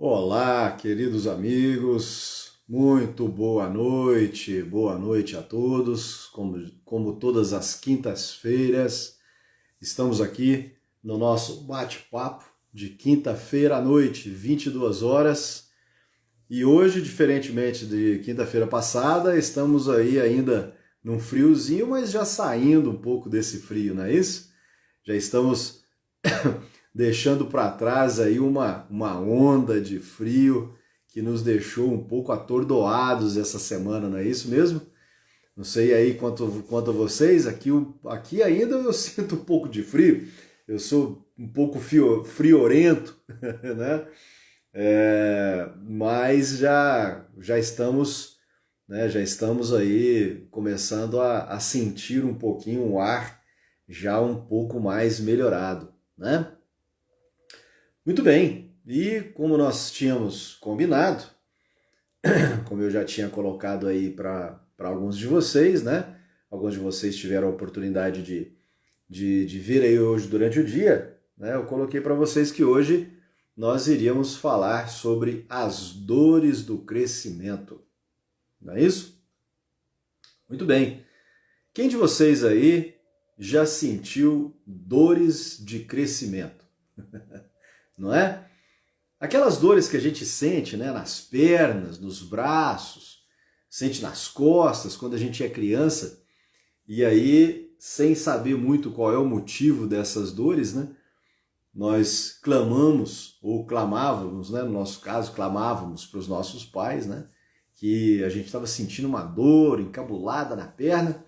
Olá, queridos amigos, muito boa noite a todos. Como todas as quintas-feiras, estamos aqui no nosso bate-papo de quinta-feira à noite, 22 horas. E hoje, diferentemente de quinta-feira passada, estamos aí ainda num friozinho, mas já saindo um pouco desse frio, não é isso? Já estamos deixando para trás aí uma onda de frio que nos deixou um pouco atordoados essa semana, não é isso mesmo? Não sei aí quanto a vocês, aqui ainda eu sinto um pouco de frio, eu sou um pouco friorento, né? Mas já estamos, né, já estamos aí começando a sentir um pouquinho o ar já um pouco mais melhorado, né? Muito bem, e como nós tínhamos combinado, como eu já tinha colocado aí para alguns de vocês, né? Alguns de vocês tiveram a oportunidade de vir aí hoje durante o dia, né? Eu coloquei para vocês que hoje nós iríamos falar sobre as dores do crescimento, não é isso? Muito bem. Quem de vocês aí já sentiu dores de crescimento, não é? Aquelas dores que a gente sente, né, nas pernas, nos braços, sente nas costas quando a gente é criança, e aí, sem saber muito qual é o motivo dessas dores, né, nós clamamos, ou clamávamos, né, no nosso caso, clamávamos para os nossos pais, né, que a gente estava sentindo uma dor encabulada na perna,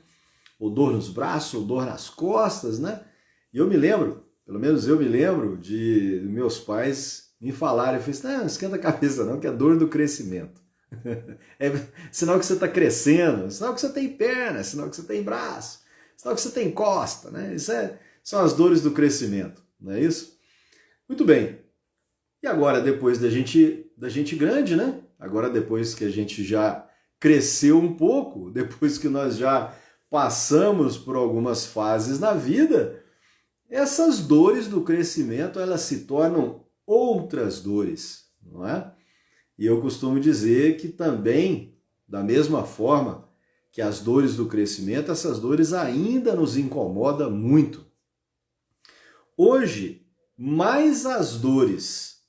ou dor nos braços, ou dor nas costas, né, e eu me lembro, pelo menos eu me lembro de meus pais me falaram, eu falei, não esquenta a cabeça não, que é dor do crescimento. É sinal que você está crescendo, sinal que você tem perna, sinal que você tem braço, sinal que você tem costa, né? São as dores do crescimento, não é isso? Muito bem. E agora, depois da gente grande, né? Agora, depois que a gente já cresceu um pouco, depois que nós já passamos por algumas fases na vida, essas dores do crescimento, elas se tornam outras dores, não é? E eu costumo dizer que também, da mesma forma que as dores do crescimento, essas dores ainda nos incomodam muito. Hoje, mais as dores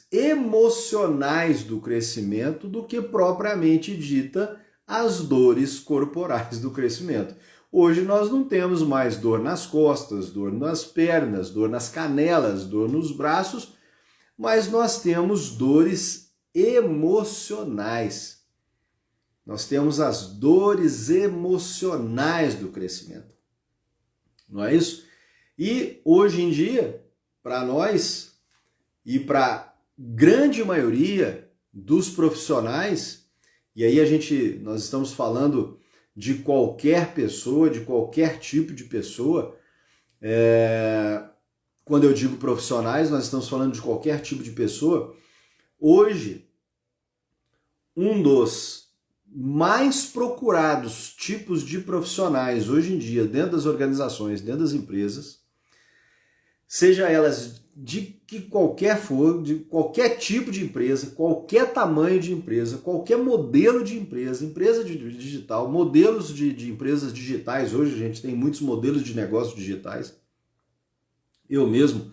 emocionais do crescimento do que propriamente dita as dores corporais do crescimento. Hoje nós não temos mais dor nas costas, dor nas pernas, dor nas canelas, dor nos braços, mas nós temos dores emocionais. Nós temos as dores emocionais do crescimento. Não é isso? E hoje em dia, para nós e para a grande maioria dos profissionais, e aí nós estamos falando de qualquer pessoa, de qualquer tipo de pessoa, quando eu digo profissionais, nós estamos falando de qualquer tipo de pessoa. Hoje, um dos mais procurados tipos de profissionais hoje em dia dentro das organizações, dentro das empresas, seja elas de que qualquer for, de qualquer tipo de empresa, qualquer tamanho de empresa, qualquer modelo de empresa, empresa digital, modelos de empresas digitais. Hoje a gente tem muitos modelos de negócios digitais. Eu mesmo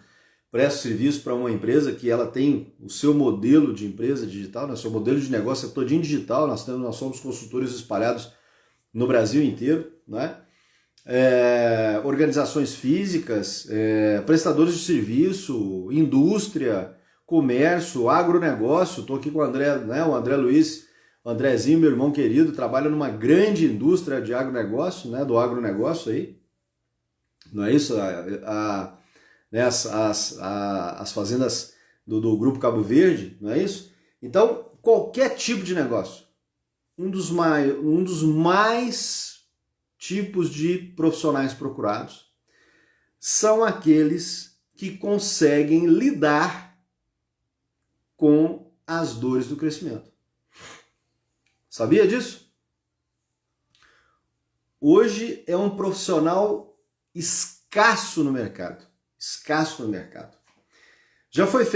presto serviço para uma empresa que ela tem o seu modelo de empresa digital, né? Seu modelo de negócio é todinho digital, nós somos consultores espalhados no Brasil inteiro, né? Organizações físicas, prestadores de serviço, indústria, comércio, agronegócio. Estou aqui com o André, né? O André Luiz, o Andrezinho, meu irmão querido, trabalha numa grande indústria de agronegócio, né? Do agronegócio aí, não é isso? Né, as fazendas do Grupo Cabo Verde, não é isso? Então, qualquer tipo de negócio, um dos mais tipos de profissionais procurados são aqueles que conseguem lidar com as dores do crescimento. Sabia disso? Hoje é um profissional escasso no mercado. Já foi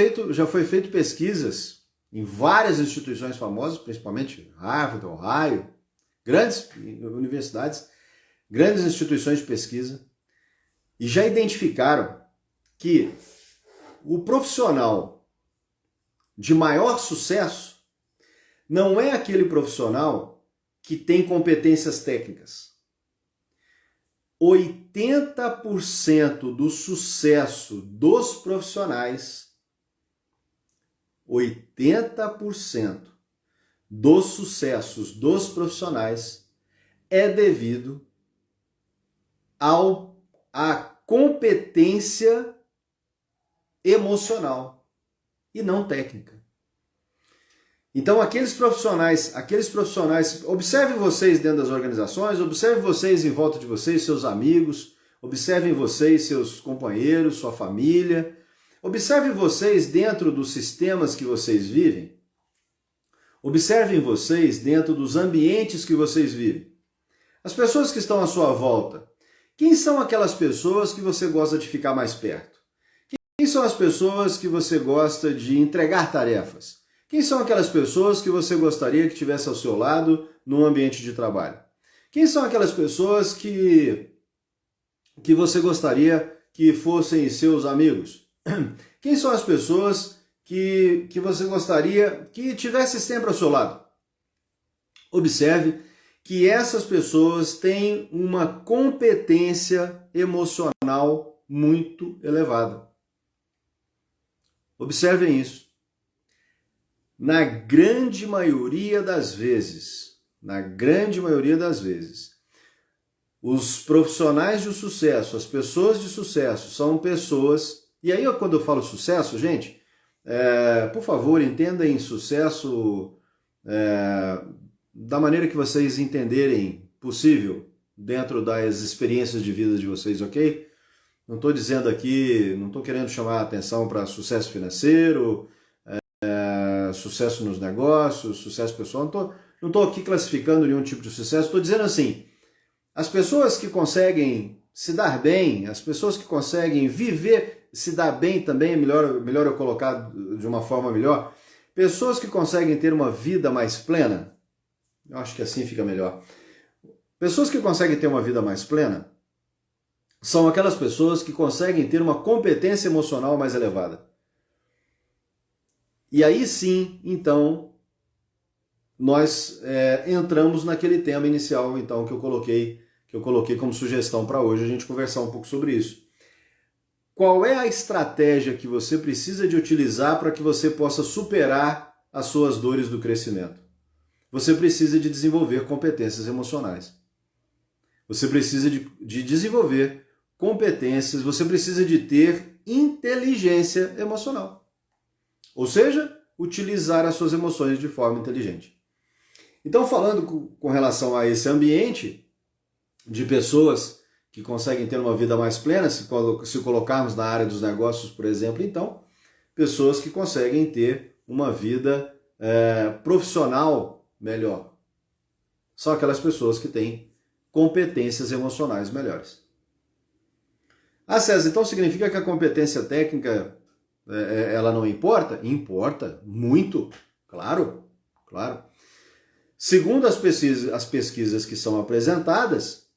feito pesquisas em várias instituições famosas, principalmente Harvard, Ohio, grandes universidades, grandes instituições de pesquisa, e já identificaram que o profissional de maior sucesso não é aquele profissional que tem competências técnicas. 80% do sucesso dos profissionais, 80% dos sucessos dos profissionais é devido à competência emocional e não técnica. Então aqueles profissionais, observem vocês dentro das organizações, observem vocês em volta de vocês, seus amigos, observem vocês, seus companheiros, sua família, observem vocês dentro dos sistemas que vocês vivem, observem vocês dentro dos ambientes que vocês vivem. As pessoas que estão à sua volta, quem são aquelas pessoas que você gosta de ficar mais perto? Quem são as pessoas que você gosta de entregar tarefas? Quem são aquelas pessoas que você gostaria que tivesse ao seu lado no ambiente de trabalho? Quem são aquelas pessoas que você gostaria que fossem seus amigos? Quem são as pessoas que você gostaria que tivesse sempre ao seu lado? Observe que essas pessoas têm uma competência emocional muito elevada. Observem isso. Na grande maioria das vezes, os profissionais de sucesso, as pessoas de sucesso, são pessoas... E aí, quando eu falo sucesso, gente, por favor, entendem sucesso da maneira que vocês entenderem possível dentro das experiências de vida de vocês, ok? Não estou dizendo aqui, não estou querendo chamar a atenção para sucesso financeiro, sucesso nos negócios, sucesso pessoal, não estou aqui classificando nenhum tipo de sucesso, estou dizendo assim, as pessoas que conseguem se dar bem, as pessoas que conseguem viver, se dar bem também, melhor eu colocar de uma forma melhor, pessoas que conseguem ter uma vida mais plena, eu acho que assim fica melhor, pessoas que conseguem ter uma vida mais plena são aquelas pessoas que conseguem ter uma competência emocional mais elevada. E aí sim, então, nós entramos naquele tema inicial então, que eu coloquei como sugestão para hoje, a gente conversar um pouco sobre isso. Qual é a estratégia que você precisa de utilizar para que você possa superar as suas dores do crescimento? Você precisa de desenvolver competências emocionais. Você precisa de desenvolver competências, você precisa de ter inteligência emocional. Ou seja, utilizar as suas emoções de forma inteligente. Então, falando com relação a esse ambiente de pessoas que conseguem ter uma vida mais plena, se colocarmos na área dos negócios, por exemplo, então, pessoas que conseguem ter uma vida profissional melhor. São aquelas pessoas que têm competências emocionais melhores. Ah, César, então significa que a competência técnica ela não importa? Importa, muito, claro. Segundo as pesquisas que são apresentadas,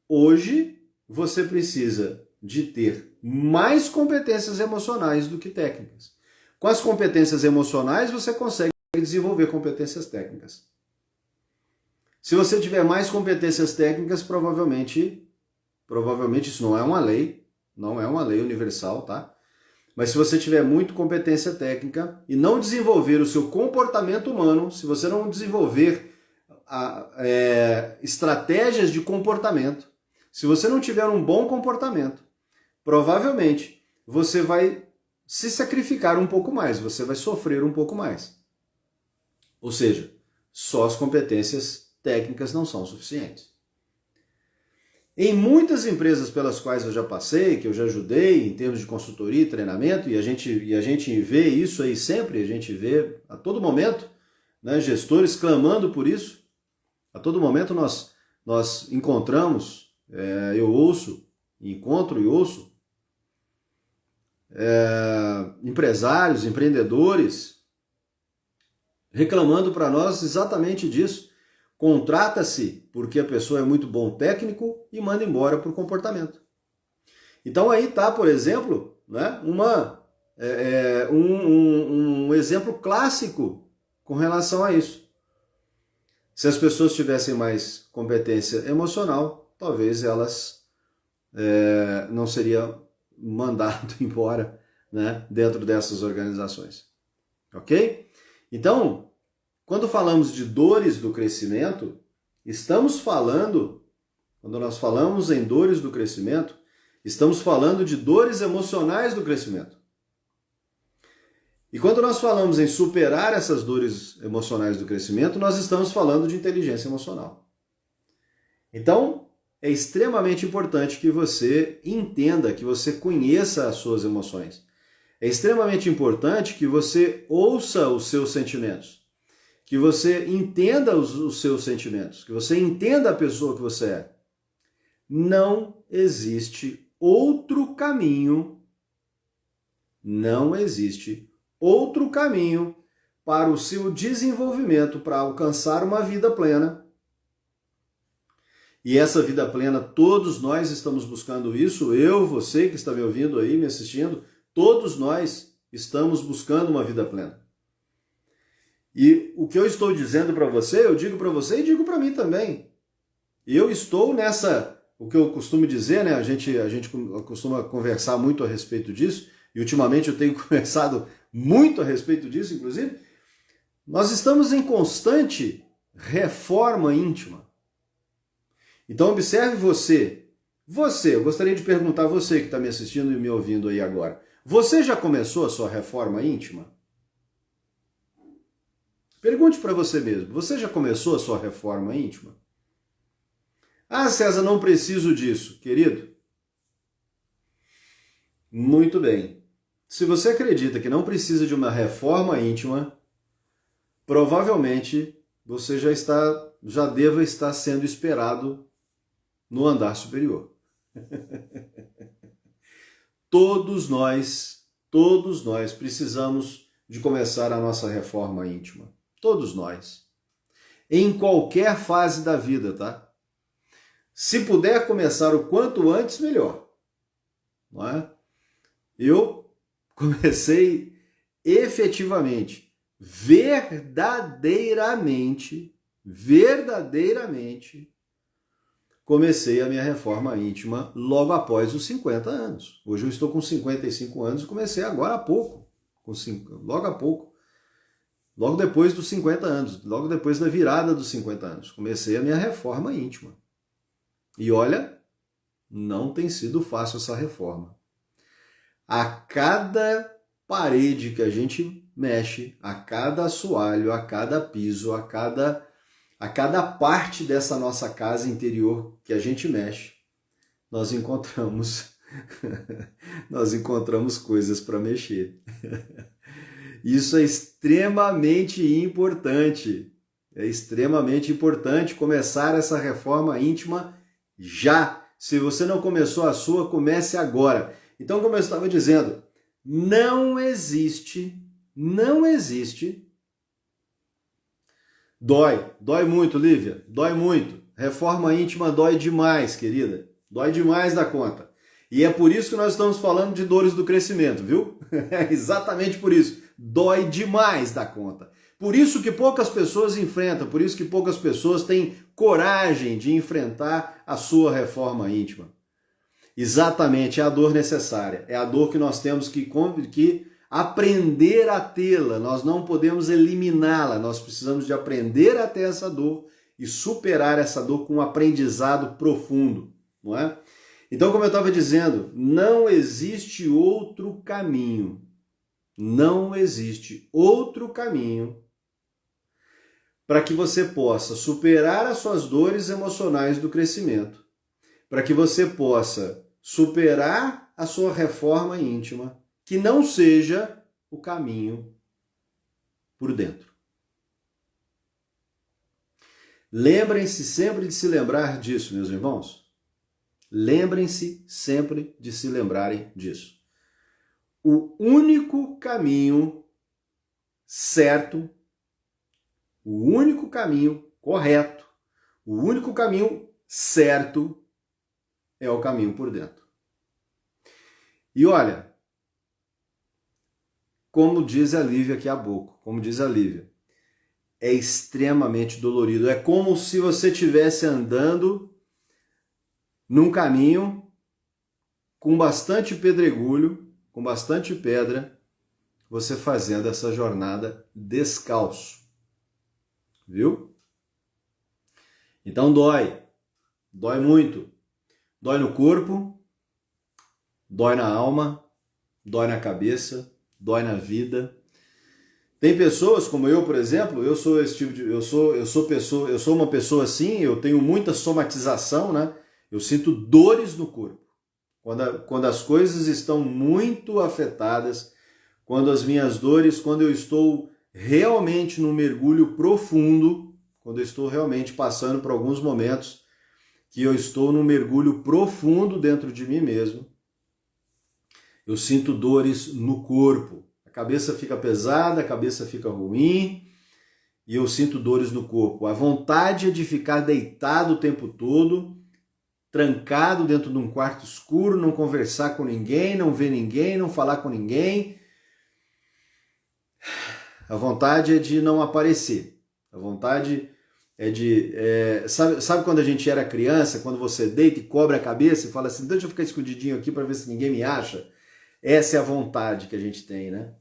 hoje você precisa de ter mais competências emocionais do que técnicas. Com as competências emocionais, você consegue desenvolver competências técnicas. Se você tiver mais competências técnicas, provavelmente isso não é uma lei universal, tá? Mas se você tiver muito competência técnica e não desenvolver o seu comportamento humano, se você não desenvolver estratégias de comportamento, se você não tiver um bom comportamento, provavelmente você vai se sacrificar um pouco mais, você vai sofrer um pouco mais. Ou seja, só as competências técnicas não são suficientes. Em muitas empresas pelas quais eu já passei, que eu já ajudei em termos de consultoria e treinamento, e a gente vê isso aí sempre, a gente vê a todo momento, né, gestores clamando por isso, a todo momento nós encontramos, eu ouço, encontro e ouço, empresários, empreendedores, reclamando para nós exatamente disso. Contrata-se porque a pessoa é muito bom técnico e manda embora por comportamento. Então aí está, por exemplo, né, um exemplo clássico com relação a isso. Se as pessoas tivessem mais competência emocional, talvez elas não seriam mandadas embora, né, dentro dessas organizações. Ok? Então, quando falamos de dores do crescimento, quando nós falamos em dores do crescimento, estamos falando de dores emocionais do crescimento. E quando nós falamos em superar essas dores emocionais do crescimento, nós estamos falando de inteligência emocional. Então, é extremamente importante que você entenda, que você conheça as suas emoções. É extremamente importante que você ouça os seus sentimentos, que você entenda os seus sentimentos, que você entenda a pessoa que você é. Não existe outro caminho, para o seu desenvolvimento, para alcançar uma vida plena. E essa vida plena, todos nós estamos buscando isso, eu, você que está me ouvindo aí, me assistindo, todos nós estamos buscando uma vida plena. E o que eu estou dizendo para você, eu digo para você e digo para mim também. Eu estou nessa, o que eu costumo dizer, né? A gente costuma conversar muito a respeito disso, e ultimamente eu tenho conversado muito a respeito disso, inclusive. Nós estamos em constante reforma íntima. Então observe você, eu gostaria de perguntar a você que está me assistindo e me ouvindo aí agora. Você já começou a sua reforma íntima? Pergunte para você mesmo, você já começou a sua reforma íntima? Ah, César, não preciso disso, querido. Muito bem. Se você acredita que não precisa de uma reforma íntima, provavelmente você já deva estar sendo esperado no andar superior. Todos nós precisamos de começar a nossa reforma íntima. Todos nós. Em qualquer fase da vida, tá? Se puder começar o quanto antes, melhor. Não é? Eu comecei efetivamente, verdadeiramente, comecei a minha reforma íntima logo após os 50 anos. Hoje eu estou com 55 anos e comecei agora há pouco, logo depois dos 50 anos, logo depois da virada dos 50 anos. Comecei a minha reforma íntima. E olha, não tem sido fácil essa reforma. A cada parede que a gente mexe, a cada assoalho, a cada piso, a cada parte dessa nossa casa interior que a gente mexe, nós encontramos coisas para mexer. Isso é extremamente importante. É extremamente importante começar essa reforma íntima já. Se você não começou a sua, comece agora. Então, como eu estava dizendo, não existe. Dói muito, Lívia, dói muito. Reforma íntima dói demais, querida. Dói demais da conta. E é por isso que nós estamos falando de dores do crescimento, viu? É exatamente por isso. Dói demais da conta. Por isso que poucas pessoas enfrentam, por isso que poucas pessoas têm coragem de enfrentar a sua reforma íntima. Exatamente, é a dor necessária. É a dor que nós temos que aprender a tê-la. Nós não podemos eliminá-la. Nós precisamos de aprender a ter essa dor e superar essa dor com um aprendizado profundo, não é? Então, como eu estava dizendo, não existe outro caminho. Não existe outro caminho para que você possa superar as suas dores emocionais do crescimento, para que você possa superar a sua reforma íntima, que não seja o caminho por dentro. Lembrem-se sempre de se lembrar disso, meus irmãos. Lembrem-se sempre de se lembrarem disso. o único caminho certo, o único caminho correto, o único caminho certo é o caminho por dentro. E olha, como diz a Lívia aqui há pouco, como diz a Lívia, é extremamente dolorido. É como se você estivesse andando num caminho com bastante pedregulho, com bastante pedra, você fazendo essa jornada descalço. Viu? Então dói. Dói muito. Dói no corpo, dói na alma, dói na cabeça, dói na vida. Tem pessoas como eu, por exemplo, eu sou esse tipo de, eu sou uma pessoa assim, eu tenho muita somatização, né? Eu sinto dores no corpo. Quando as coisas estão muito afetadas, quando as minhas dores, quando eu estou realmente num mergulho profundo, quando eu estou realmente passando por alguns momentos que eu estou num mergulho profundo dentro de mim mesmo, eu sinto dores no corpo. A cabeça fica pesada, a cabeça fica ruim e eu sinto dores no corpo. A vontade é de ficar deitado o tempo todo, trancado dentro de um quarto escuro, não conversar com ninguém, não ver ninguém, não falar com ninguém. A vontade é de não aparecer. A vontade é de... sabe quando a gente era criança, quando você deita e cobre a cabeça e fala assim, deixa eu ficar escondidinho aqui para ver se ninguém me acha? Essa é a vontade que a gente tem, né?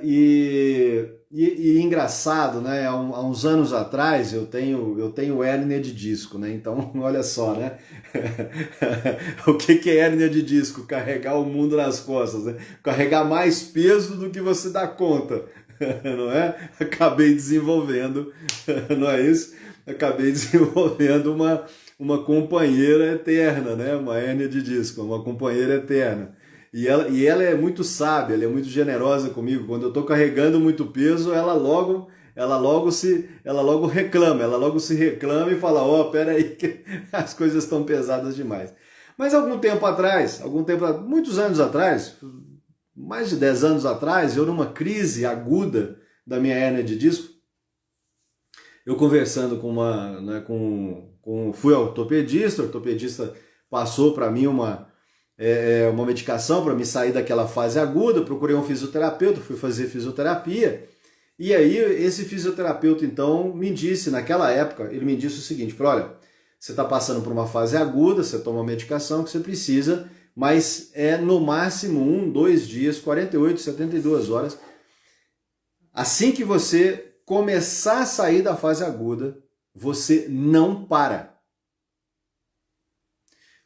E engraçado, né? Há uns anos atrás eu tenho hérnia de disco, né? Então, olha só, né? O que é hérnia de disco? Carregar o mundo nas costas, né? Carregar mais peso do que você dá conta, não é? Acabei desenvolvendo, não é isso? Acabei desenvolvendo uma companheira eterna, né? Uma hérnia de disco, uma companheira eterna. E ela é muito sábia, ela é muito generosa comigo. Quando eu estou carregando muito peso, ela logo reclama, ela logo se reclama e fala, pera aí que as coisas estão pesadas demais. Mas muitos anos atrás, mais de 10 anos atrás, eu numa crise aguda da minha hérnia de disco, eu conversando fui ao ortopedista, o ortopedista passou para mim uma medicação para me sair daquela fase aguda, procurei um fisioterapeuta, fui fazer fisioterapia, e aí esse fisioterapeuta então me disse, naquela época, ele me disse o seguinte, falou, olha, você está passando por uma fase aguda, você toma uma medicação que você precisa, mas é no máximo 1, 2 dias, 48, 72 horas, assim que você começar a sair da fase aguda, você não para.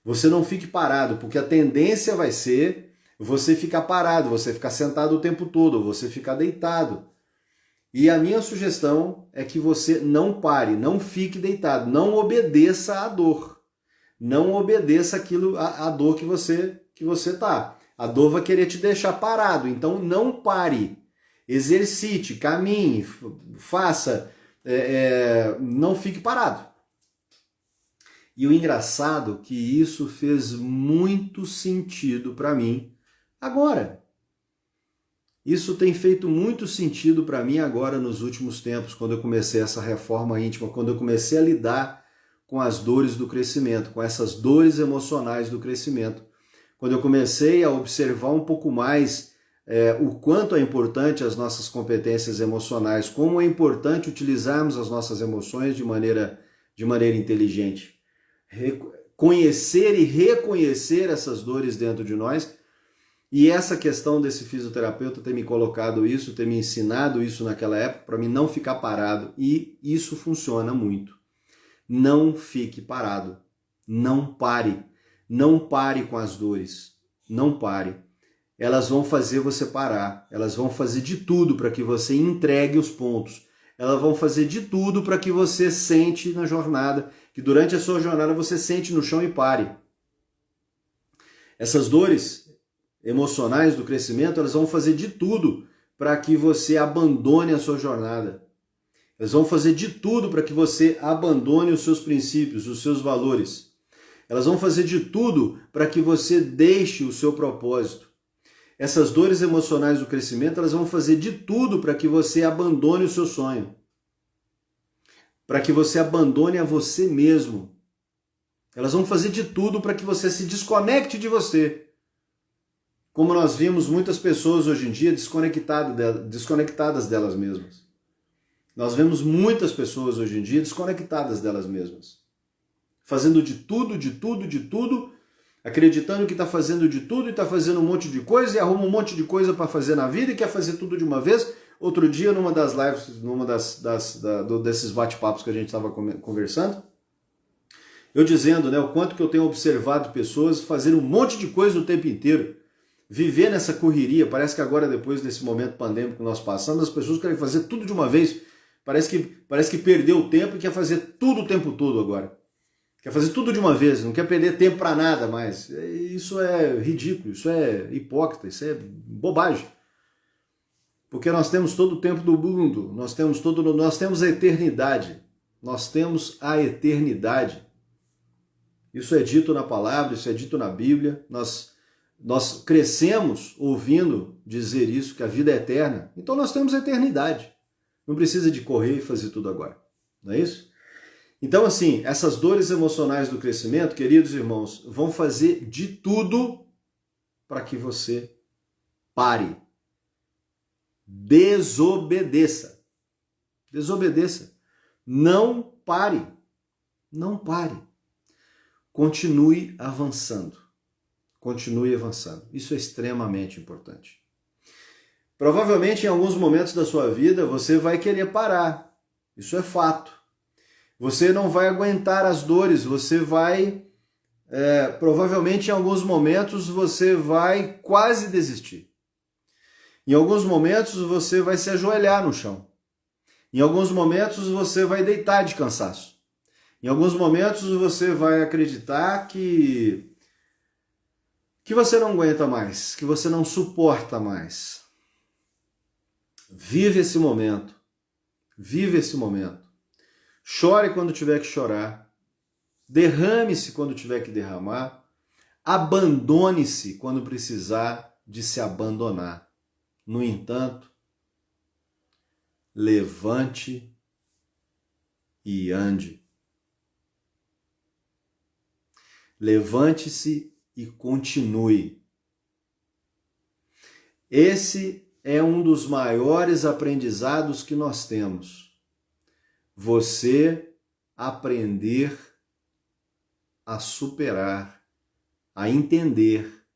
Você não fique parado, porque a tendência vai ser você ficar parado, você ficar sentado o tempo todo, você ficar deitado. E a minha sugestão é que você não pare, não fique deitado, não obedeça à dor. Não obedeça à dor que você tá. A dor vai querer te deixar parado, então não pare. Exercite, caminhe, faça, não fique parado. E o engraçado é que isso fez muito sentido para mim agora. Isso tem feito muito sentido para mim agora nos últimos tempos, quando eu comecei essa reforma íntima, quando eu comecei a lidar com as dores do crescimento, com essas dores emocionais do crescimento. Quando eu comecei a observar um pouco mais o quanto é importante as nossas competências emocionais, como é importante utilizarmos as nossas emoções de maneira inteligente. Conhecer e reconhecer essas dores dentro de nós, e essa questão desse fisioterapeuta ter me colocado isso, ter me ensinado isso naquela época, para mim não ficar parado, e isso funciona muito. Não fique parado, não pare com as dores, não pare. Elas vão fazer você parar, elas vão fazer de tudo para que você entregue os pontos, elas vão fazer de tudo para que você sente na jornada, que durante a sua jornada você sente no chão e pare. Essas dores emocionais do crescimento, elas vão fazer de tudo para que você abandone a sua jornada. Elas vão fazer de tudo para que você abandone os seus princípios, os seus valores. Elas vão fazer de tudo para que você deixe o seu propósito. Essas dores emocionais do crescimento, elas vão fazer de tudo para que você abandone o seu sonho. Para que você abandone a você mesmo. Elas vão fazer de tudo para que você se desconecte de você. Como nós vimos muitas pessoas hoje em dia desconectadas delas mesmas. Nós vemos muitas pessoas hoje em dia desconectadas delas mesmas. Fazendo de tudo, acreditando que está fazendo de tudo e está fazendo um monte de coisa e arruma um monte de coisa para fazer na vida e quer fazer tudo de uma vez. Outro dia, numa das lives, desses bate-papos que a gente estava conversando, eu dizendo, né, o quanto que eu tenho observado pessoas fazendo um monte de coisa o tempo inteiro, viver nessa correria. Parece que agora, depois desse momento pandêmico que nós passamos, as pessoas querem fazer tudo de uma vez. Parece que perdeu o tempo e quer fazer tudo o tempo todo agora. Quer fazer tudo de uma vez, não quer perder tempo para nada mais. Isso é ridículo, isso é hipócrita, isso é bobagem. Porque nós temos todo o tempo do mundo, nós temos a eternidade. Nós temos a eternidade. Isso é dito na palavra, isso é dito na Bíblia. Nós crescemos ouvindo dizer isso, que a vida é eterna. Então nós temos a eternidade. Não precisa de correr e fazer tudo agora. Não é isso? Então, assim, essas dores emocionais do crescimento, queridos irmãos, vão fazer de tudo para que você pare. Desobedeça. Desobedeça. Não pare. Não pare. Continue avançando. Continue avançando. Isso é extremamente importante. Provavelmente, em alguns momentos da sua vida, você vai querer parar. Isso é fato. Você não vai aguentar as dores, provavelmente em alguns momentos você vai quase desistir. Em alguns momentos você vai se ajoelhar no chão. Em alguns momentos você vai deitar de cansaço. Em alguns momentos você vai acreditar que você não aguenta mais, que você não suporta mais. Vive esse momento. Vive esse momento. Chore quando tiver que chorar, derrame-se quando tiver que derramar, abandone-se quando precisar de se abandonar. No entanto, levante e ande. Levante-se e continue. Esse é um dos maiores aprendizados que nós temos. Você aprender a superar, a entender,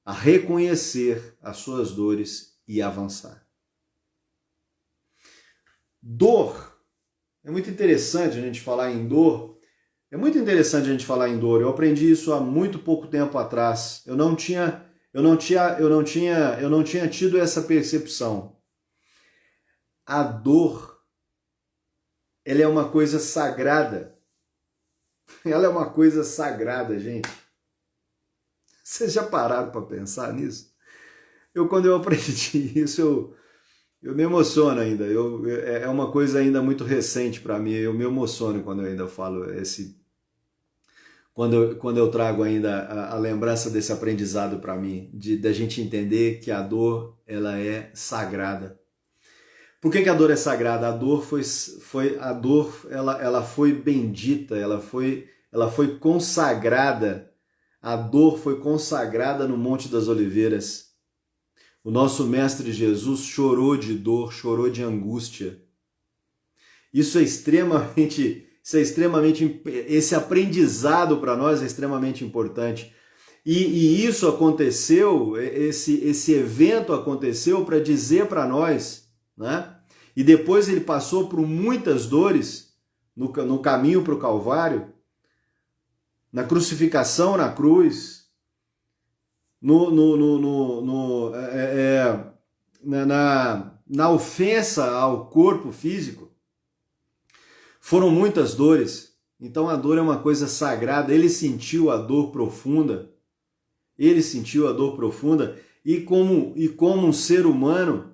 a reconhecer as suas dores e avançar. Dor. É muito interessante a gente falar em dor. É muito interessante a gente falar em dor. Eu aprendi isso há muito pouco tempo atrás. Eu não tinha tido essa percepção. A dor, ela é uma coisa sagrada. Ela é uma coisa sagrada, gente. Vocês já pararam para pensar nisso? Quando eu aprendi isso, eu me emociono ainda. É uma coisa ainda muito recente para mim. Eu me emociono quando eu ainda falo quando eu trago ainda a lembrança desse aprendizado para mim, da gente entender que a dor, ela é sagrada. Por que a dor é sagrada? A dor ela foi bendita, ela foi consagrada. A dor foi consagrada no Monte das Oliveiras. O nosso mestre Jesus chorou de dor, chorou de angústia. Esse aprendizado para nós é extremamente importante. E isso aconteceu, esse evento aconteceu para dizer para nós, né? E depois ele passou por muitas dores no caminho para o Calvário, na crucificação na cruz, na ofensa ao corpo físico. Foram muitas dores. Então a dor é uma coisa sagrada. Ele sentiu a dor profunda. E como um ser humano,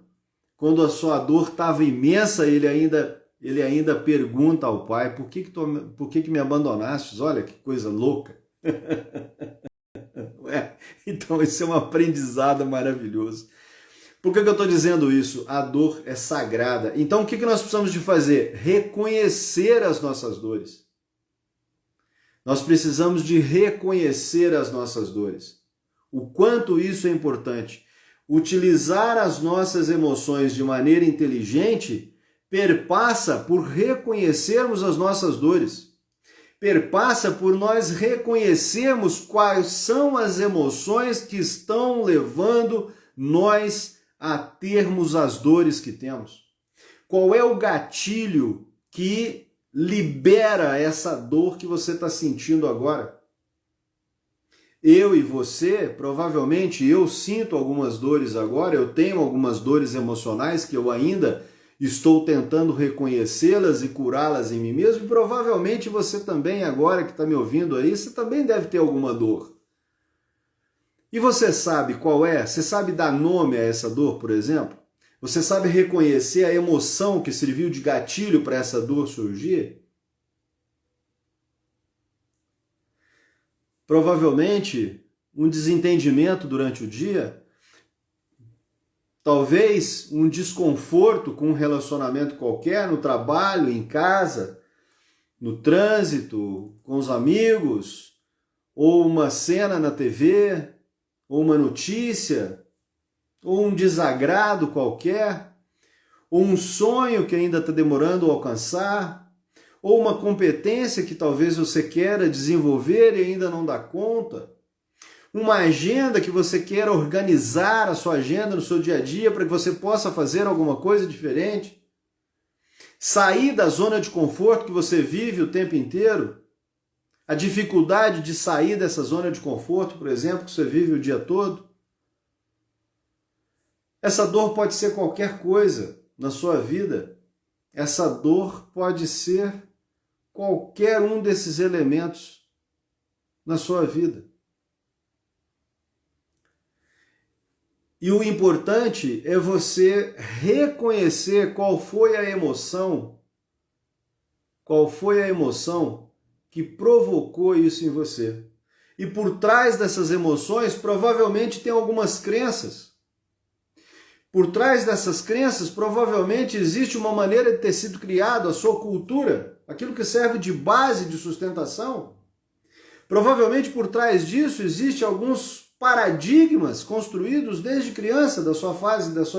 quando a sua dor estava imensa, ele ainda pergunta ao Pai: por que me abandonastes? Olha que coisa louca. Então esse é um aprendizado maravilhoso. Por que eu estou dizendo isso? A dor é sagrada. Então o que nós precisamos de fazer? Reconhecer as nossas dores. Nós precisamos de reconhecer as nossas dores. O quanto isso é importante. Utilizar as nossas emoções de maneira inteligente perpassa por reconhecermos as nossas dores. Perpassa por nós reconhecermos quais são as emoções que estão levando nós a termos as dores que temos. Qual é o gatilho que libera essa dor que você está sentindo agora? Eu e você, provavelmente, eu sinto algumas dores agora, eu tenho algumas dores emocionais que eu ainda estou tentando reconhecê-las e curá-las em mim mesmo, e provavelmente você também, agora que está me ouvindo aí, você também deve ter alguma dor. E você sabe qual é? Você sabe dar nome a essa dor, por exemplo? Você sabe reconhecer a emoção que serviu de gatilho para essa dor surgir? Provavelmente, um desentendimento durante o dia, talvez um desconforto com um relacionamento qualquer, no trabalho, em casa, no trânsito, com os amigos, ou uma cena na TV, ou uma notícia, ou um desagrado qualquer, ou um sonho que ainda está demorando a alcançar, ou uma competência que talvez você queira desenvolver e ainda não dá conta, uma agenda que você queira organizar a sua agenda no seu dia a dia para que você possa fazer alguma coisa diferente, sair da zona de conforto que você vive o tempo inteiro, a dificuldade de sair dessa zona de conforto, por exemplo, que você vive o dia todo. Essa dor pode ser qualquer coisa na sua vida. Essa dor pode ser qualquer um desses elementos na sua vida. E o importante é você reconhecer qual foi a emoção que provocou isso em você. E por trás dessas emoções, provavelmente tem algumas crenças. Por trás dessas crenças, provavelmente existe uma maneira de ter sido criado a sua cultura, aquilo que serve de base de sustentação. Provavelmente por trás disso existe alguns paradigmas construídos desde criança, da sua fase, das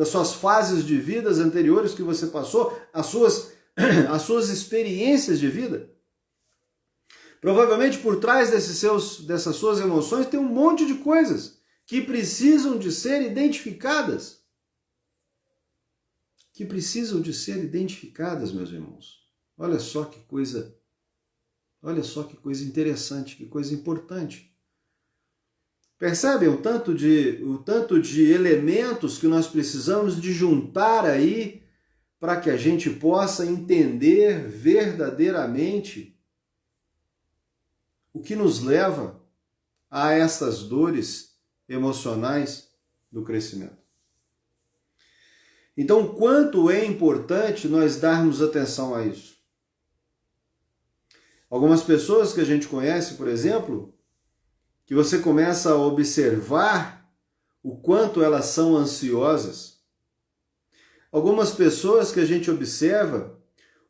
suas fases de vidas anteriores que você passou, as suas experiências de vida. Provavelmente por trás dessas suas emoções tem um monte de coisas que precisam de ser identificadas. Que precisam de ser identificadas, meus irmãos. Olha só que coisa interessante, que coisa importante. Percebem o tanto de elementos que nós precisamos de juntar aí para que a gente possa entender verdadeiramente o que nos leva a essas dores emocionais do crescimento. Então, quanto é importante nós darmos atenção a isso? Algumas pessoas que a gente conhece, por exemplo, que você começa a observar o quanto elas são ansiosas. Algumas pessoas que a gente observa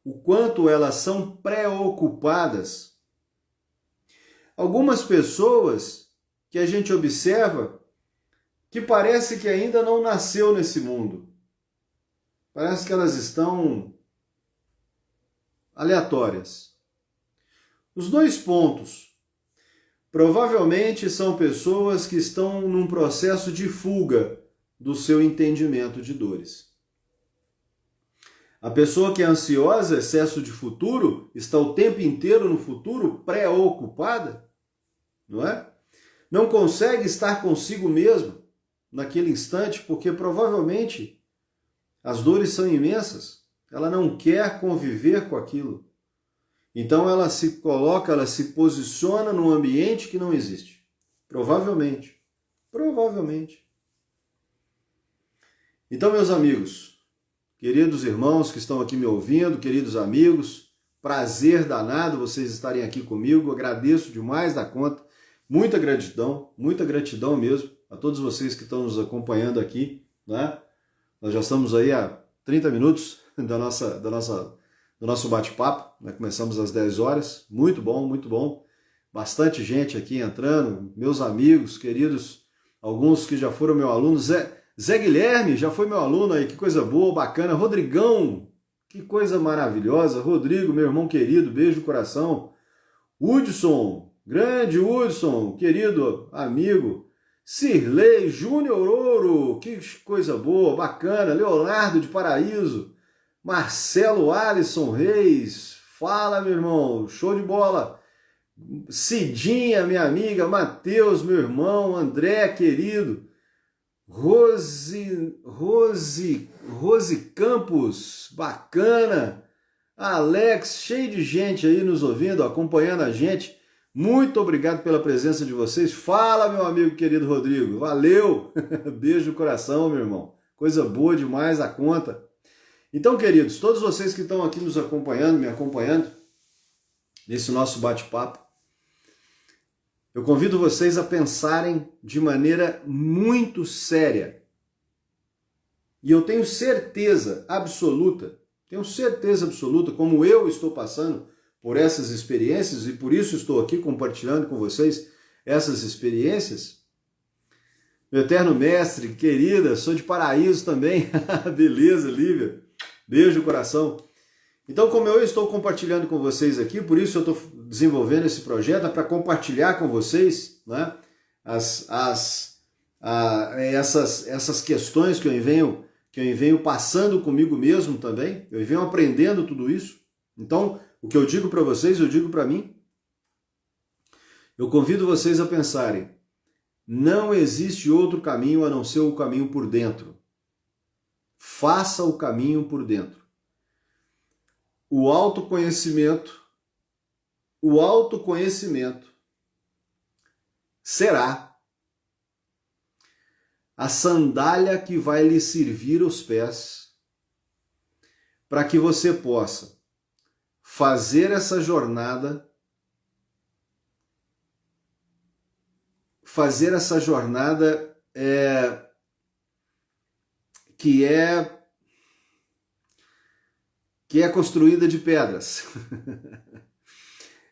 o quanto elas são preocupadas. Algumas pessoas que a gente observa que parece que ainda não nasceu nesse mundo. Parece que elas estão aleatórias. Os dois pontos. Provavelmente são pessoas que estão num processo de fuga do seu entendimento de dores. A pessoa que é ansiosa, excesso de futuro, está o tempo inteiro no futuro preocupada, não é? Não consegue estar consigo mesmo naquele instante, porque provavelmente as dores são imensas. Ela não quer conviver com aquilo. Então ela se coloca, ela se posiciona num ambiente que não existe. Provavelmente. Então, meus amigos, queridos irmãos que estão aqui me ouvindo, queridos amigos, prazer danado vocês estarem aqui comigo, agradeço demais da conta muita gratidão mesmo a todos vocês que estão nos acompanhando aqui, né? Nós já estamos aí há 30 minutos do nosso bate-papo, né? Começamos às 10 horas, muito bom, muito bom. Bastante gente aqui entrando, meus amigos queridos, alguns que já foram meu aluno, Zé Guilherme já foi meu aluno aí, que coisa boa, bacana. Rodrigão, que coisa maravilhosa. Rodrigo, meu irmão querido, beijo no coração. Hudson, grande Hudson, querido amigo. Cirlei, Júnior Ouro, que coisa boa, bacana. Leonardo de Paraíso. Marcelo Alisson Reis, fala meu irmão, show de bola. Cidinha, minha amiga. Matheus, meu irmão. André, querido. Rose Campos, bacana. Alex, cheio de gente aí nos ouvindo, acompanhando a gente. Muito obrigado pela presença de vocês. Fala, meu amigo querido Rodrigo. Valeu. Beijo no coração, meu irmão. Coisa boa demais a conta. Então, queridos, todos vocês que estão aqui nos acompanhando, me acompanhando nesse nosso bate-papo, eu convido vocês a pensarem de maneira muito séria. E eu tenho certeza absoluta, como eu estou passando por essas experiências, e por isso estou aqui compartilhando com vocês essas experiências. Meu eterno mestre, querida, sou de Paraíso também. Beleza, Lívia. Beijo no coração. Então, como eu estou compartilhando com vocês aqui, por isso eu estou desenvolvendo esse projeto, para compartilhar com vocês, né, essas questões que eu venho passando comigo mesmo também, eu venho aprendendo tudo isso. Então, o que eu digo para vocês, eu digo para mim. Eu convido vocês a pensarem, não existe outro caminho a não ser o caminho por dentro. Faça o caminho por dentro. O autoconhecimento será a sandália que vai lhe servir os pés para que você possa fazer essa jornada, que é construída de pedras.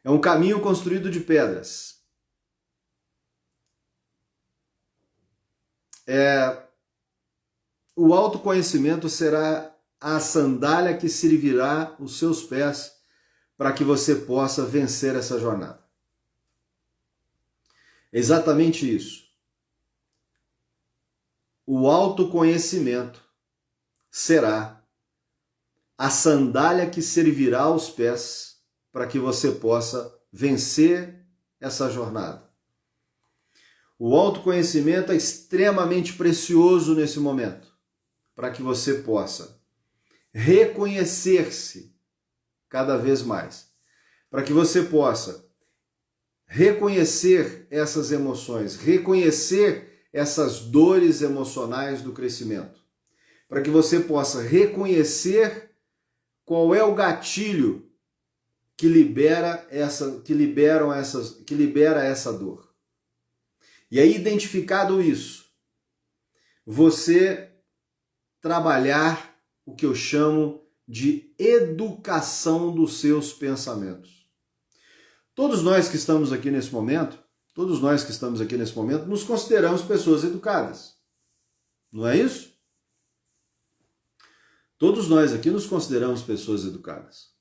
É um caminho construído de pedras. O autoconhecimento será a sandália que servirá os seus pés para que você possa vencer essa jornada. Exatamente isso. O autoconhecimento será a sandália que servirá aos pés para que você possa vencer essa jornada. O autoconhecimento é extremamente precioso nesse momento, para que você possa reconhecer-se cada vez mais, para que você possa reconhecer essas emoções, reconhecer essas dores emocionais do crescimento, para que você possa reconhecer qual é o gatilho que libera essa dor. E aí, identificado isso, você trabalhar o que eu chamo de educação dos seus pensamentos. Todos nós que estamos aqui nesse momento, nos consideramos pessoas educadas. Não é isso? Todos nós aqui nos consideramos pessoas educadas.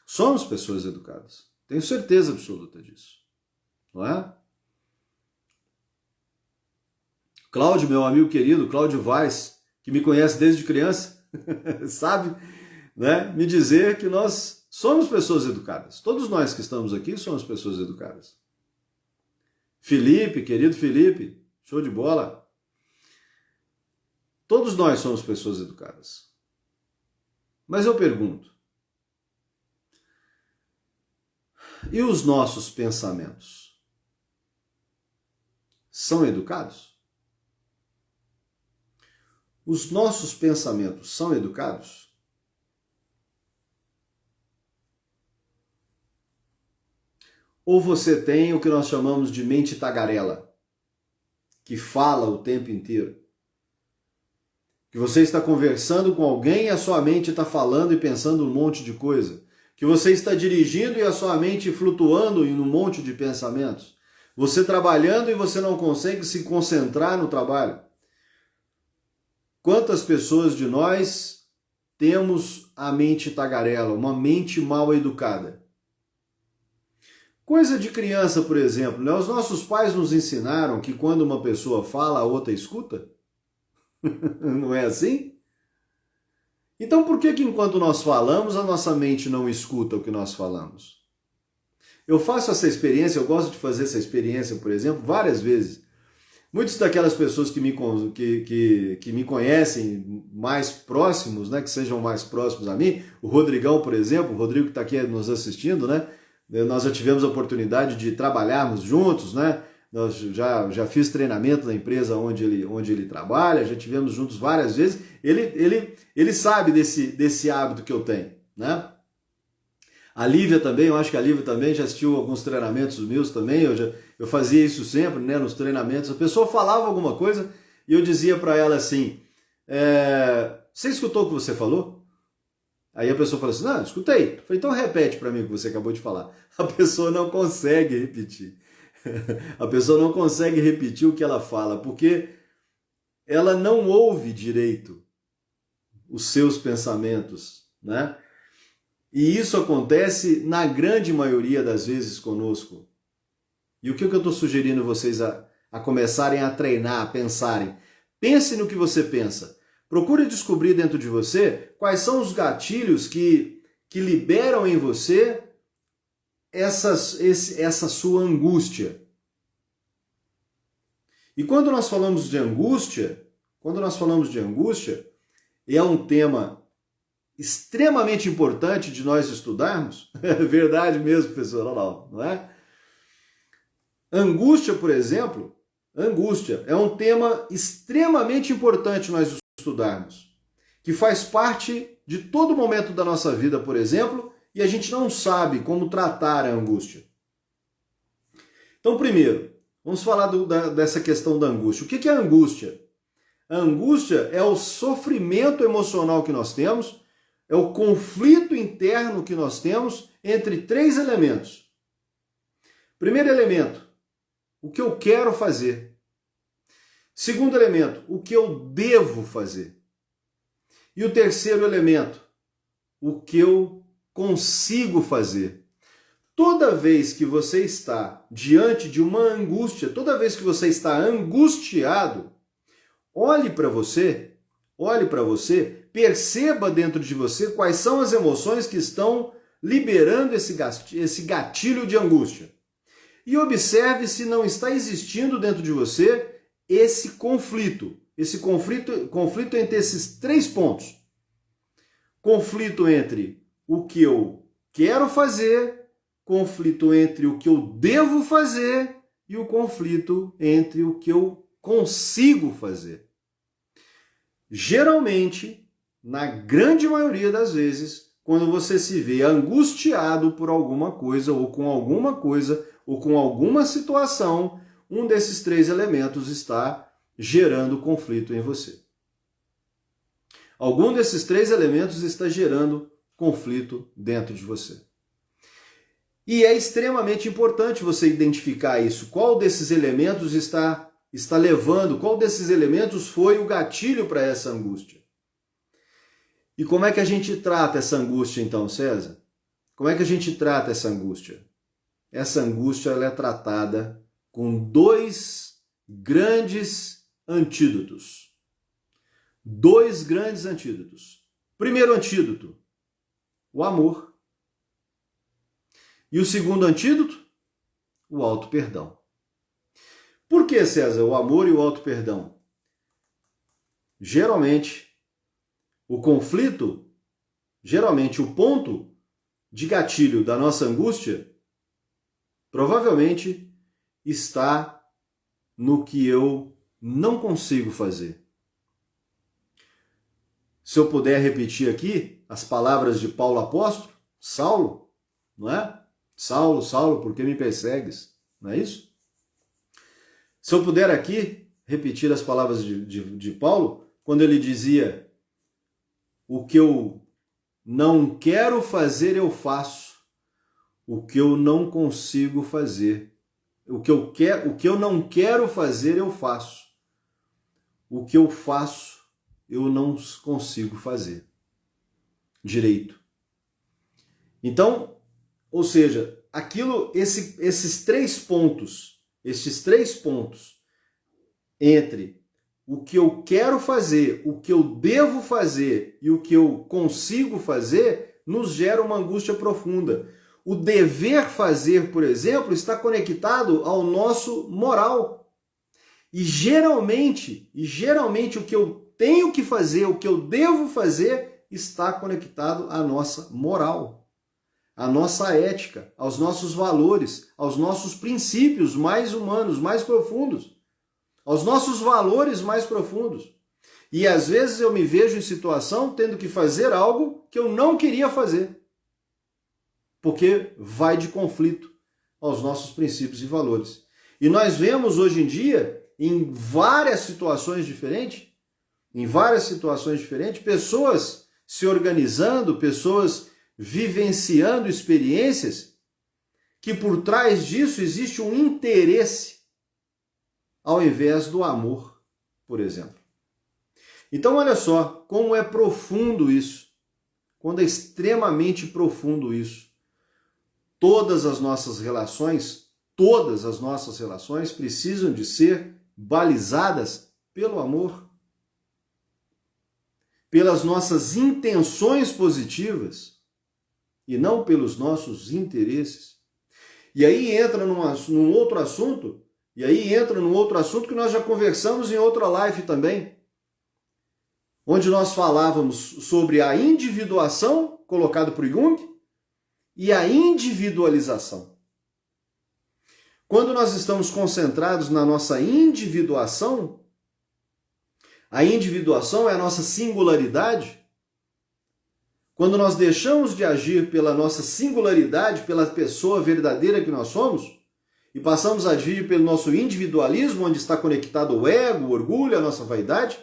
Somos pessoas educadas. Tenho certeza absoluta disso. Não é? Cláudio, meu amigo querido, Cláudio Vaz, que me conhece desde criança, sabe, né, me dizer que nós somos pessoas educadas. Todos nós que estamos aqui somos pessoas educadas. Felipe, querido Felipe, show de bola. Todos nós somos pessoas educadas. Mas eu pergunto, e os nossos pensamentos são educados? Os nossos pensamentos são educados? Ou você tem o que nós chamamos de mente tagarela, que fala o tempo inteiro? Que você está conversando com alguém e a sua mente está falando e pensando um monte de coisa. Que você está dirigindo e a sua mente flutuando em um monte de pensamentos. Você trabalhando e você não consegue se concentrar no trabalho. Quantas pessoas de nós temos a mente tagarela, uma mente mal educada? Coisa de criança, por exemplo, né? Os nossos pais nos ensinaram que quando uma pessoa fala, a outra escuta. Não é assim? Então por que enquanto nós falamos, a nossa mente não escuta o que nós falamos? Eu faço essa experiência, eu gosto de fazer essa experiência, por exemplo, várias vezes. Muitas daquelas pessoas que me conhecem mais próximos, né, que sejam mais próximos a mim, o Rodrigão, por exemplo, o Rodrigo que está aqui nos assistindo, né, nós já tivemos a oportunidade de trabalharmos juntos, né, nós já fiz treinamento na empresa onde ele trabalha, já tivemos juntos várias vezes, ele sabe desse hábito que eu tenho, né? A Lívia também, eu acho que a Lívia também já assistiu alguns treinamentos meus também, eu fazia isso sempre, né, nos treinamentos. A pessoa falava alguma coisa e eu dizia para ela assim, você escutou o que você falou? Aí a pessoa fala assim, não, escutei. Eu falei, então repete para mim o que você acabou de falar. A pessoa não consegue repetir. A pessoa não consegue repetir o que ela fala, porque ela não ouve direito os seus pensamentos, né? E isso acontece na grande maioria das vezes conosco. E o que eu estou sugerindo vocês a começarem a treinar, a pensarem? Pense no que você pensa. Procure descobrir dentro de você quais são os gatilhos que liberam em você essa sua angústia. E quando nós falamos de angústia, é um tema extremamente importante de nós estudarmos. É verdade mesmo, professor, não é? Angústia, por exemplo, é um tema extremamente importante nós estudarmos, que faz parte de todo momento da nossa vida, por exemplo, e a gente não sabe como tratar a angústia. Então, primeiro, vamos falar dessa questão da angústia. O que é a angústia? A angústia é o sofrimento emocional que nós temos, é o conflito interno que nós temos entre três elementos. Primeiro elemento, o que eu quero fazer. Segundo elemento, o que eu devo fazer. E o terceiro elemento, o que eu consigo fazer. Toda vez que você está diante de uma angústia, toda vez que você está angustiado, olhe para você, perceba dentro de você quais são as emoções que estão liberando esse gatilho de angústia. E observe se não está existindo dentro de você esse conflito entre esses três pontos. Conflito entre o que eu quero fazer, conflito entre o que eu devo fazer e o conflito entre o que eu consigo fazer. Geralmente, na grande maioria das vezes, quando você se vê angustiado por alguma coisa, ou com alguma situação, um desses três elementos está gerando conflito em você. Algum desses três elementos está gerando conflito dentro de você. E é extremamente importante você identificar isso. Qual desses elementos está levando, qual desses elementos foi o gatilho para essa angústia? E como é que a gente trata essa angústia então, César? Como é que a gente trata essa angústia? Essa angústia ela é tratada com dois grandes antídotos. Dois grandes antídotos. Primeiro antídoto, o amor. E o segundo antídoto, o auto-perdão. Por que, César, o amor e o auto-perdão? Geralmente, o conflito, o ponto de gatilho da nossa angústia, provavelmente está no que eu não consigo fazer. Se eu puder repetir aqui as palavras de Paulo apóstolo, Saulo, não é? Saulo, Saulo, por que me persegues? Não é isso? Se eu puder aqui repetir as palavras de Paulo, quando ele dizia: o que eu não quero fazer, eu faço. O que eu não consigo fazer. O que eu não quero fazer, eu faço. O que eu faço, eu não consigo fazer direito. Então, ou seja, esses três pontos entre o que eu quero fazer, o que eu devo fazer e o que eu consigo fazer, nos gera uma angústia profunda. O dever fazer, por exemplo, está conectado ao nosso moral. E geralmente o que eu tenho que fazer, o que eu devo fazer, está conectado à nossa moral, à nossa ética, aos nossos valores, aos nossos princípios mais humanos, mais profundos, aos nossos valores mais profundos. E às vezes eu me vejo em situação tendo que fazer algo que eu não queria fazer, porque vai de conflito aos nossos princípios e valores. E nós vemos hoje em dia, em várias situações diferentes, pessoas se organizando, pessoas vivenciando experiências que por trás disso existe um interesse ao invés do amor, por exemplo. Então olha só como é profundo isso, quando é extremamente profundo isso. Todas as nossas relações precisam de ser balizadas pelo amor, pelas nossas intenções positivas e não pelos nossos interesses. E aí entra num outro assunto que nós já conversamos em outra live também, onde nós falávamos sobre a individuação, colocado por Jung, e a individualização. Quando nós estamos concentrados na nossa individuação, a individuação é a nossa singularidade. Quando nós deixamos de agir pela nossa singularidade, pela pessoa verdadeira que nós somos, e passamos a agir pelo nosso individualismo, onde está conectado o ego, o orgulho, a nossa vaidade,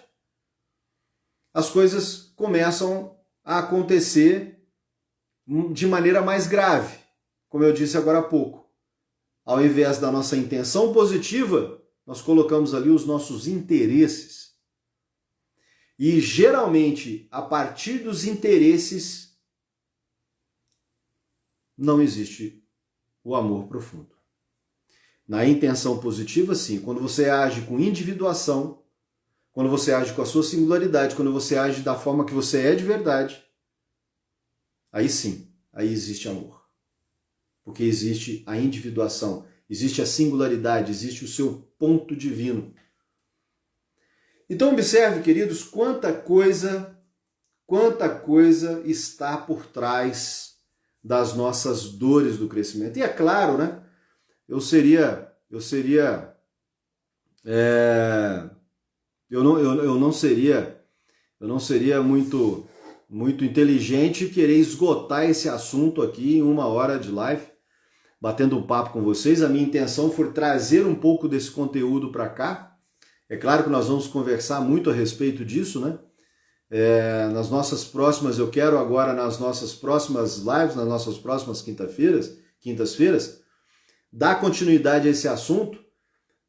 as coisas começam a acontecer de maneira mais grave, como eu disse agora há pouco. Ao invés da nossa intenção positiva, nós colocamos ali os nossos interesses. E geralmente, a partir dos interesses, não existe o amor profundo. Na intenção positiva, sim. Quando você age com individuação, quando você age com a sua singularidade, quando você age da forma que você é de verdade, aí sim, aí existe amor. Porque existe a individuação, existe a singularidade, existe o seu ponto divino. Então observe, queridos, quanta coisa está por trás das nossas dores do crescimento. E é claro, né? Eu não seria muito inteligente querer esgotar esse assunto aqui em 1 hora de live, batendo um papo com vocês. A minha intenção foi trazer um pouco desse conteúdo para cá. É claro que nós vamos conversar muito a respeito disso, né? Nas nossas próximas lives, nas nossas próximas quintas-feiras, dar continuidade a esse assunto,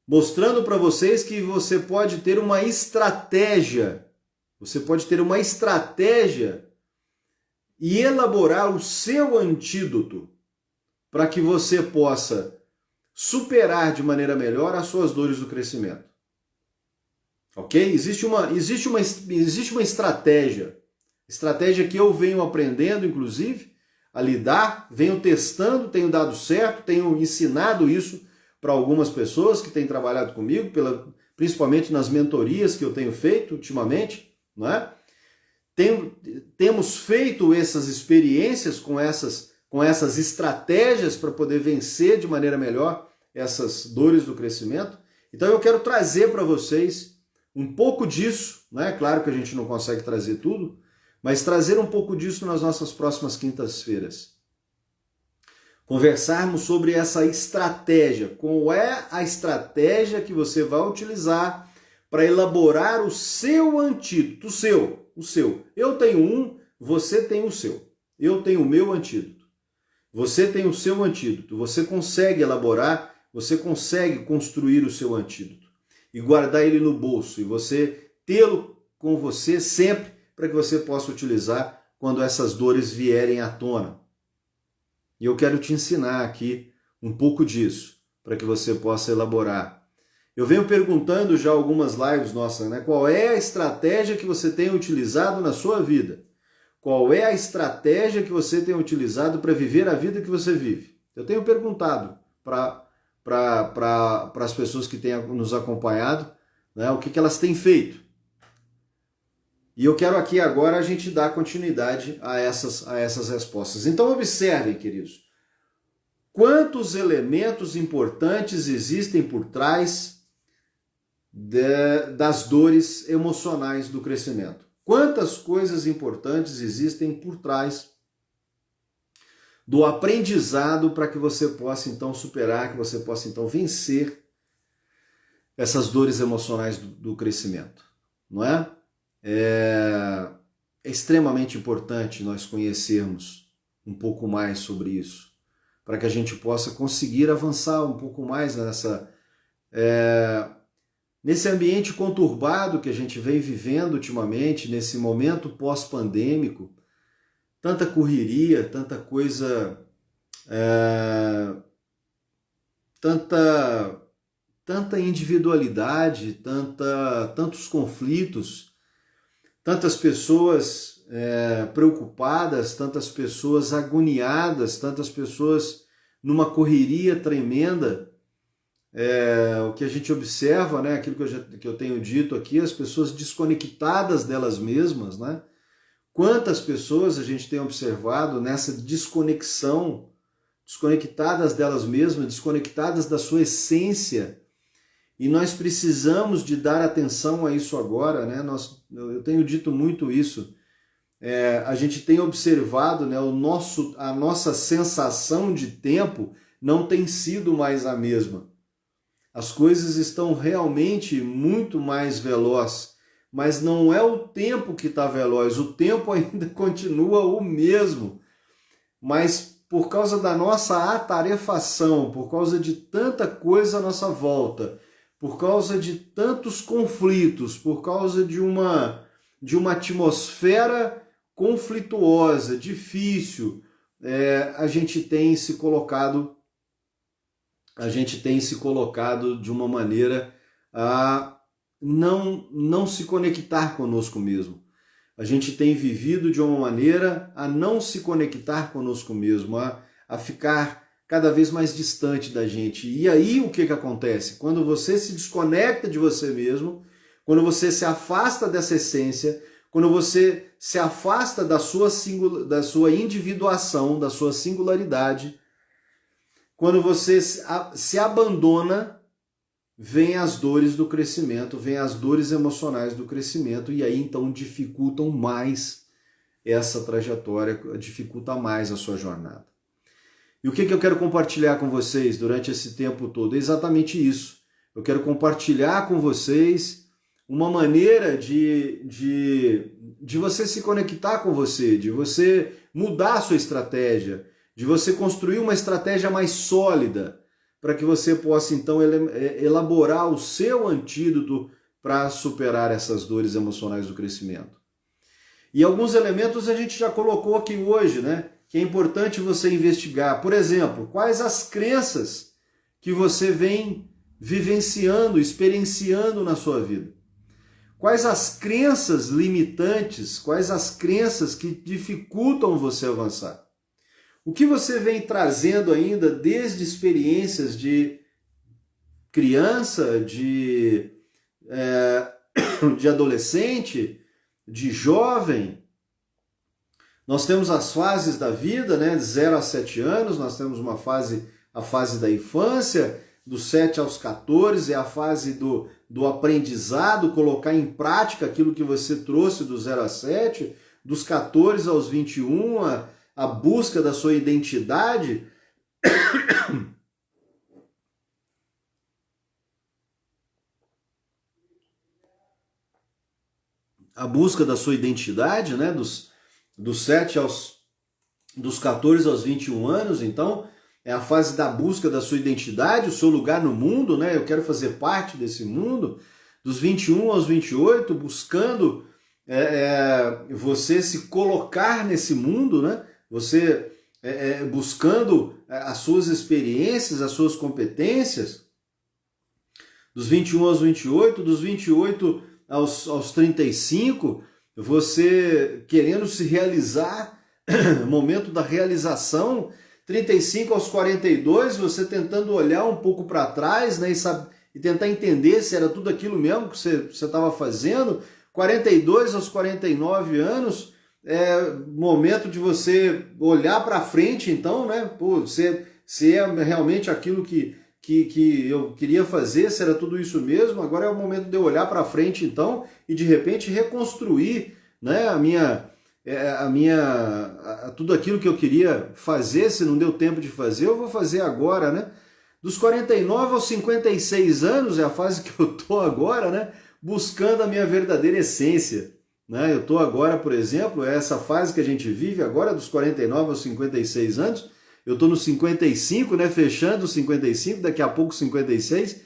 mostrando para vocês que você pode ter uma estratégia, e elaborar o seu antídoto para que você possa superar de maneira melhor as suas dores do crescimento. Ok? Existe uma estratégia que eu venho aprendendo, inclusive, a lidar, venho testando, tenho dado certo, tenho ensinado isso para algumas pessoas que têm trabalhado comigo, principalmente nas mentorias que eu tenho feito ultimamente, não é? Temos feito essas experiências com essas estratégias para poder vencer de maneira melhor essas dores do crescimento. Então eu quero trazer para vocês um pouco disso, né? Claro que a gente não consegue trazer tudo, mas trazer um pouco disso nas nossas próximas quintas-feiras. conversarmos sobre essa estratégia. Qual é a estratégia que você vai utilizar para elaborar o seu antídoto? O seu. Eu tenho um, você tem o seu. Eu tenho o meu antídoto. Você tem o seu antídoto. Você consegue elaborar, você consegue construir o seu antídoto e guardar ele no bolso e você tê-lo com você sempre para que você possa utilizar quando essas dores vierem à tona. E eu quero te ensinar aqui um pouco disso, para que você possa elaborar. Eu venho perguntando já algumas lives nossas, né? Qual é a estratégia que você tem utilizado na sua vida? Qual é a estratégia que você tem utilizado para viver a vida que você vive? Eu tenho perguntado para as pessoas que têm nos acompanhado, né, o que elas têm feito. E eu quero aqui agora a gente dar continuidade a essas respostas. Então observem, queridos, quantos elementos importantes existem por trás das dores emocionais do crescimento. Quantas coisas importantes existem por trás do aprendizado para que você possa então superar, que você possa então vencer essas dores emocionais do crescimento, não é? É extremamente importante nós conhecermos um pouco mais sobre isso, para que a gente possa conseguir avançar um pouco mais nesse ambiente conturbado que a gente vem vivendo ultimamente, nesse momento pós-pandêmico, tanta correria, tanta coisa, tanta individualidade, tantos conflitos, tantas pessoas preocupadas, tantas pessoas agoniadas, tantas pessoas numa correria tremenda. O que a gente observa, né, aquilo que eu tenho dito aqui, as pessoas desconectadas delas mesmas, né? Quantas pessoas a gente tem observado nessa desconexão, desconectadas delas mesmas, desconectadas da sua essência, e nós precisamos de dar atenção a isso agora, né? Eu tenho dito muito isso. A gente tem observado, né, a nossa sensação de tempo não tem sido mais a mesma. As coisas estão realmente muito mais velozes, mas não é o tempo que está veloz, o tempo ainda continua o mesmo. Mas por causa da nossa atarefação, por causa de tanta coisa à nossa volta, por causa de tantos conflitos, por causa de uma atmosfera conflituosa, difícil, a gente tem se colocado de uma maneira a não se conectar conosco mesmo. A gente tem vivido de uma maneira a não se conectar conosco mesmo, a ficar cada vez mais distante da gente. E aí o que acontece? Quando você se desconecta de você mesmo, quando você se afasta dessa essência, quando você se afasta da sua individuação, da sua singularidade, quando você se abandona, vem as dores do crescimento, vem as dores emocionais do crescimento, e aí então dificultam mais essa trajetória, dificulta mais a sua jornada. E o que eu quero compartilhar com vocês durante esse tempo todo? É exatamente isso. Eu quero compartilhar com vocês uma maneira de você se conectar com você, de você mudar a sua estratégia, de você construir uma estratégia mais sólida, para que você possa então elaborar o seu antídoto para superar essas dores emocionais do crescimento. E alguns elementos a gente já colocou aqui hoje, né? Que é importante você investigar. Por exemplo, quais as crenças que você vem vivenciando, experienciando na sua vida? Quais as crenças limitantes, quais as crenças que dificultam você avançar? O que você vem trazendo ainda desde experiências de criança, de adolescente, de jovem? Nós temos as fases da vida, né, de 0 a 7 anos, nós temos a fase da infância, dos 7 aos 14, é a fase do aprendizado, colocar em prática aquilo que você trouxe do 0 a 7, dos 14 aos 21, a busca da sua identidade, A busca da sua identidade, né? Dos 7 dos 14 aos 21 anos, então, é a fase da busca da sua identidade, o seu lugar no mundo, né? Eu quero fazer parte desse mundo. Dos 21 aos 28, buscando você se colocar nesse mundo, né? Você buscando as suas experiências, as suas competências. Dos 21 aos 28, dos 28 aos 35, você querendo se realizar, momento da realização. 35 aos 42, você tentando olhar um pouco para trás, né, e tentar entender se era tudo aquilo mesmo que você estava fazendo. 42 aos 49 anos, momento de você olhar para frente, então, né, pô, se é realmente aquilo que eu queria fazer, se era tudo isso mesmo. Agora é o momento de eu olhar para frente, então, e de repente reconstruir, né, tudo aquilo que eu queria fazer. Se não deu tempo de fazer, eu vou fazer agora, né? Dos 49 aos 56 anos é a fase que eu tô agora, né? Buscando a minha verdadeira essência, né? Eu tô agora, por exemplo, essa fase que a gente vive agora, dos 49 aos 56 anos. Eu tô nos 55, né? Fechando os 55, daqui a pouco 56.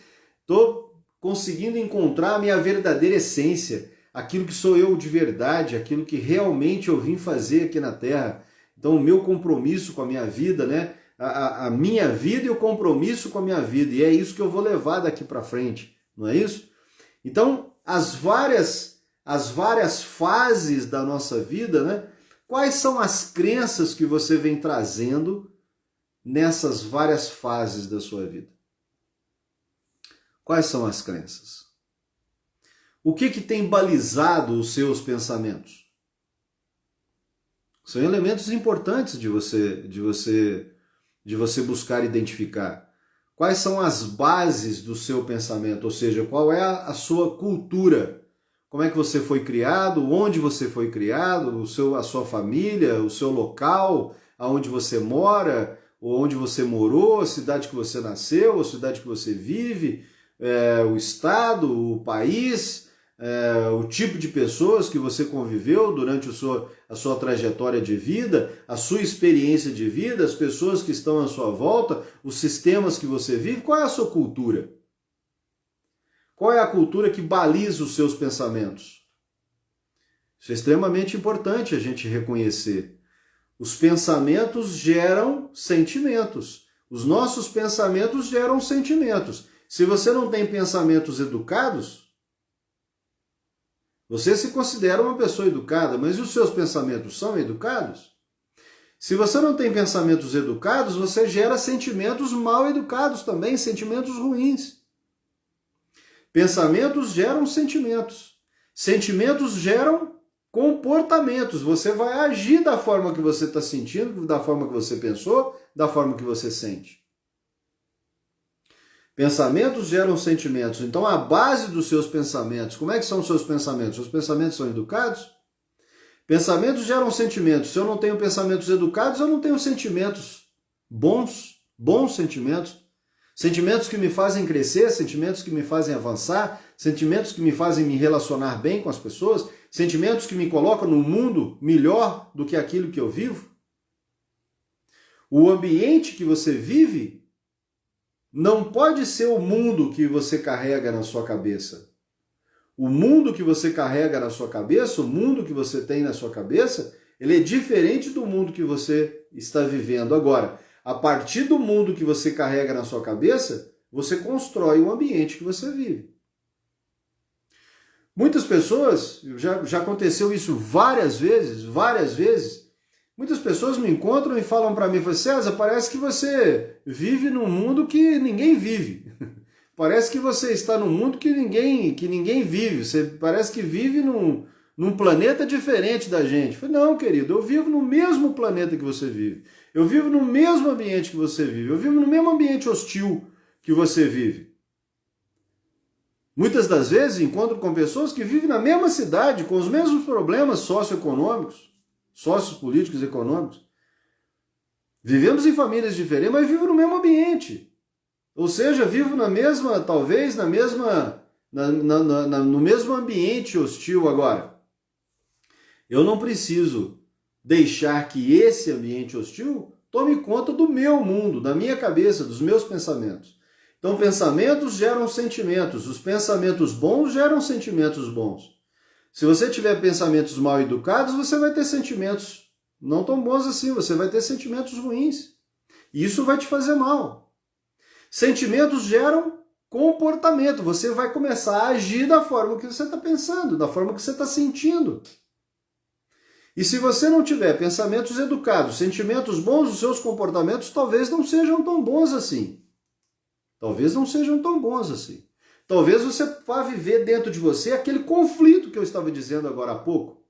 Tô conseguindo encontrar a minha verdadeira essência, aquilo que sou eu de verdade, aquilo que realmente eu vim fazer aqui na Terra. Então, o meu compromisso com a minha vida, né? A minha vida e o compromisso com a minha vida. E é isso que eu vou levar daqui para frente, não é isso? Então, as várias fases da nossa vida, né? Quais são as crenças que você vem trazendo nessas várias fases da sua vida? Quais são as crenças? O que tem balizado os seus pensamentos? São elementos importantes de você buscar identificar. Quais são as bases do seu pensamento? Ou seja, qual é a sua cultura? Como é que você foi criado? Onde você foi criado? A sua família? O seu local? Aonde você mora? Ou onde você morou? A cidade que você nasceu? A cidade que você vive? O estado? O país? O tipo de pessoas que você conviveu durante a sua trajetória de vida, a sua experiência de vida, as pessoas que estão à sua volta, os sistemas que você vive. Qual é a sua cultura? Qual é a cultura que baliza os seus pensamentos? Isso é extremamente importante a gente reconhecer. Os pensamentos geram sentimentos. Os nossos pensamentos geram sentimentos. Se você não tem pensamentos educados, você se considera uma pessoa educada, mas os seus pensamentos são educados? Se você não tem pensamentos educados, você gera sentimentos mal educados também, sentimentos ruins. Pensamentos geram sentimentos. Sentimentos geram comportamentos. Você vai agir da forma que você está sentindo, da forma que você pensou, da forma que você sente. Pensamentos geram sentimentos. Então, a base dos seus pensamentos, como é que são os seus pensamentos? Os pensamentos são educados? Pensamentos geram sentimentos. Se eu não tenho pensamentos educados, eu não tenho sentimentos bons sentimentos. Sentimentos que me fazem crescer, sentimentos que me fazem avançar, sentimentos que me fazem me relacionar bem com as pessoas, sentimentos que me colocam num mundo melhor do que aquilo que eu vivo. O ambiente que você vive não pode ser o mundo que você carrega na sua cabeça. O mundo que você carrega na sua cabeça, o mundo que você tem na sua cabeça, ele é diferente do mundo que você está vivendo agora. A partir do mundo que você carrega na sua cabeça, você constrói o ambiente que você vive. Muitas pessoas, já aconteceu isso várias vezes, muitas pessoas me encontram e falam para mim, César, parece que você vive num mundo que ninguém vive. Parece que você está num mundo que ninguém vive. Você parece que vive num planeta diferente da gente. Eu falei, não, querido, eu vivo no mesmo planeta que você vive. Eu vivo no mesmo ambiente que você vive. Eu vivo no mesmo ambiente hostil que você vive. Muitas das vezes encontro com pessoas que vivem na mesma cidade, com os mesmos problemas socioeconômicos, sociopolíticos e econômicos. Vivemos em famílias diferentes, mas vivo no mesmo ambiente. Ou seja, vivo na mesma, talvez na mesma, no mesmo ambiente hostil agora. Eu não preciso deixar que esse ambiente hostil tome conta do meu mundo, da minha cabeça, dos meus pensamentos. Então, pensamentos geram sentimentos. Os pensamentos bons geram sentimentos bons. Se você tiver pensamentos mal educados, você vai ter sentimentos não tão bons assim. Você vai ter sentimentos ruins. E isso vai te fazer mal. Sentimentos geram comportamento. Você vai começar a agir da forma que você está pensando, da forma que você está sentindo. E se você não tiver pensamentos educados, sentimentos bons, os seus comportamentos talvez não sejam tão bons assim. Talvez não sejam tão bons assim. Talvez você vá viver dentro de você aquele conflito que eu estava dizendo agora há pouco.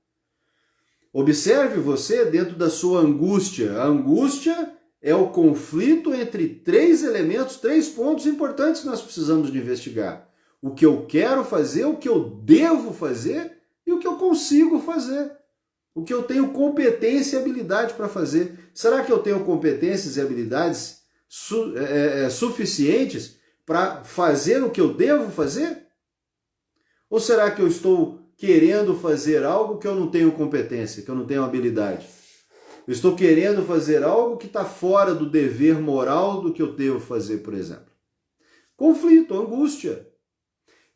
Observe você dentro da sua angústia. A angústia é o conflito entre três elementos, três pontos importantes que nós precisamos de investigar. O que eu quero fazer, o que eu devo fazer e o que eu consigo fazer. O que eu tenho competência e habilidade para fazer. Será que eu tenho competências e habilidades suficientes para fazer o que eu devo fazer? Ou será que eu estou querendo fazer algo que eu não tenho competência, que eu não tenho habilidade? Eu estou querendo fazer algo que está fora do dever moral do que eu devo fazer, por exemplo. Conflito, angústia.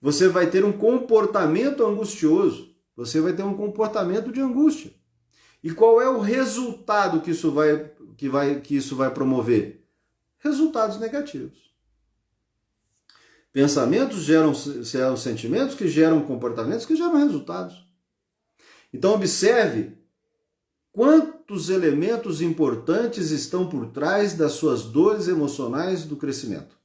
Você vai ter um comportamento angustioso. Você vai ter um comportamento de angústia. E qual é o resultado que isso vai promover? Resultados negativos. Pensamentos geram sentimentos que geram comportamentos que geram resultados. Então observe quantos elementos importantes estão por trás das suas dores emocionais do crescimento.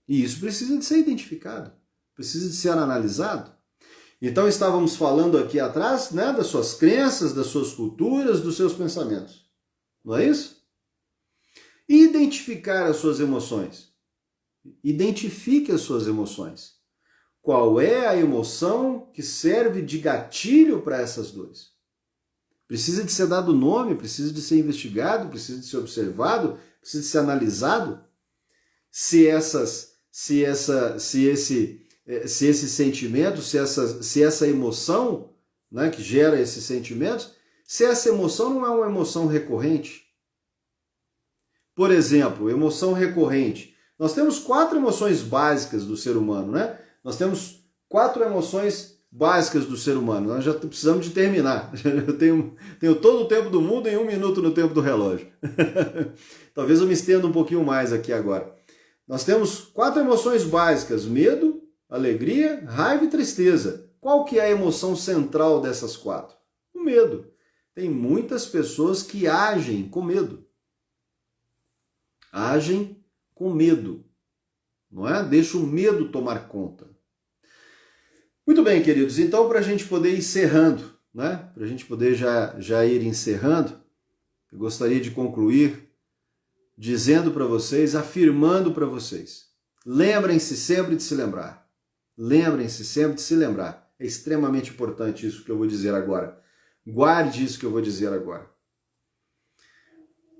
E isso precisa de ser identificado, precisa de ser analisado. Então estávamos falando aqui atrás, né, das suas crenças, das suas culturas, dos seus pensamentos. Não é isso? E identificar as suas emoções. Identifique as suas emoções. Qual é a emoção que serve de gatilho para essas dores? Precisa de ser dado nome, precisa de ser investigado, precisa de ser observado, precisa de ser analisado. Se esse sentimento, se essa emoção, né, que gera esses sentimentos, se essa emoção não é uma emoção recorrente. Por exemplo, emoção recorrente. Nós temos 4 emoções básicas do ser humano, né? Nós temos 4 emoções básicas do ser humano. Nós já precisamos de terminar. Eu tenho todo o tempo do mundo em 1 minuto no tempo do relógio. Talvez eu me estenda um pouquinho mais aqui agora. Nós temos 4 emoções básicas: medo, alegria, raiva e tristeza. Qual que é a emoção central dessas 4? O medo. Tem muitas pessoas que agem com medo. Agem com medo, não é? Deixa o medo tomar conta. Muito bem, queridos. Então, para a gente poder ir encerrando, né? Para a gente poder já ir encerrando, eu gostaria de concluir dizendo para vocês, afirmando para vocês: lembrem-se sempre de se lembrar. Lembrem-se sempre de se lembrar. É extremamente importante isso que eu vou dizer agora. Guarde isso que eu vou dizer agora.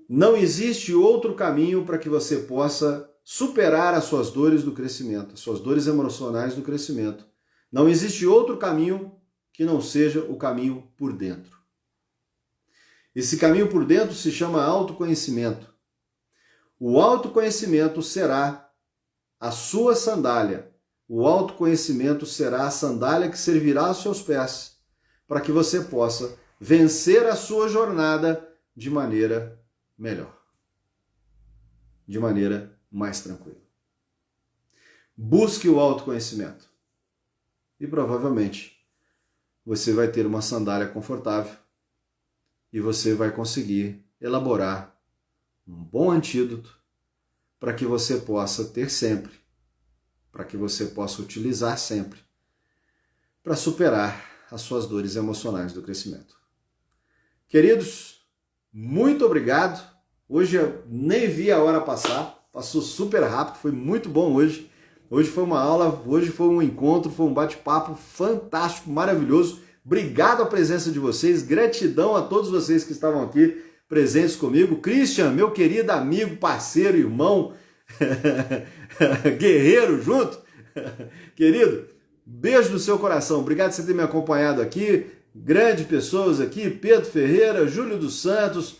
Não existe outro caminho para que você possa superar as suas dores do crescimento, as suas dores emocionais do crescimento. Não existe outro caminho que não seja o caminho por dentro. Esse caminho por dentro se chama autoconhecimento. O autoconhecimento será a sua sandália. O autoconhecimento será a sandália que servirá aos seus pés, para que você possa vencer a sua jornada de maneira melhor, de maneira mais tranquila. Busque o autoconhecimento e provavelmente você vai ter uma sandália confortável e você vai conseguir elaborar um bom antídoto para que você possa ter sempre, para que você possa utilizar sempre para superar as suas dores emocionais do crescimento. Queridos, muito obrigado. Hoje eu nem vi a hora passar, passou super rápido, foi muito bom hoje. Hoje foi uma aula, hoje foi um encontro, foi um bate-papo fantástico, maravilhoso. Obrigado a presença de vocês, gratidão a todos vocês que estavam aqui presentes comigo. Christian, meu querido amigo, parceiro, irmão, guerreiro junto. Querido, beijo no seu coração. Obrigado por você ter me acompanhado aqui. Grandes pessoas aqui, Pedro Ferreira, Júlio dos Santos,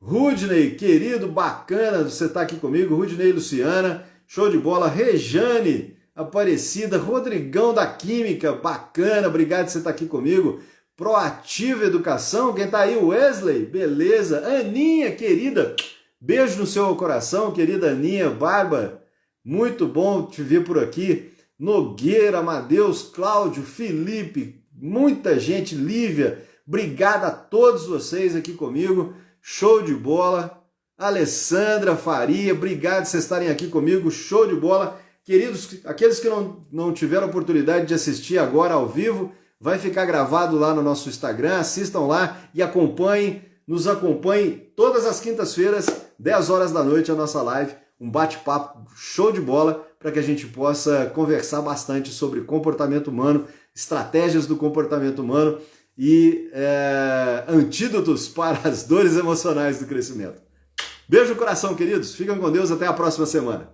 Rudney, querido, bacana você estar aqui comigo, Rudney e Luciana, show de bola, Rejane, Aparecida, Rodrigão da Química, bacana, obrigado por você estar aqui comigo, Proativa Educação, quem tá aí, Wesley, beleza, Aninha, querida, beijo no seu coração, querida Aninha, Bárbara, muito bom te ver por aqui, Nogueira, Amadeus, Cláudio, Felipe, muita gente, Lívia, obrigado a todos vocês aqui comigo, show de bola, Alessandra Faria, obrigado por vocês estarem aqui comigo, show de bola, queridos, aqueles que não tiveram oportunidade de assistir agora ao vivo, vai ficar gravado lá no nosso Instagram, assistam lá e nos acompanhem todas as quintas-feiras, 10 horas da noite, a nossa live, um bate-papo show de bola, para que a gente possa conversar bastante sobre comportamento humano, estratégias do comportamento humano e antídotos para as dores emocionais do crescimento. Beijo no coração, queridos. Fiquem com Deus. Até a próxima semana.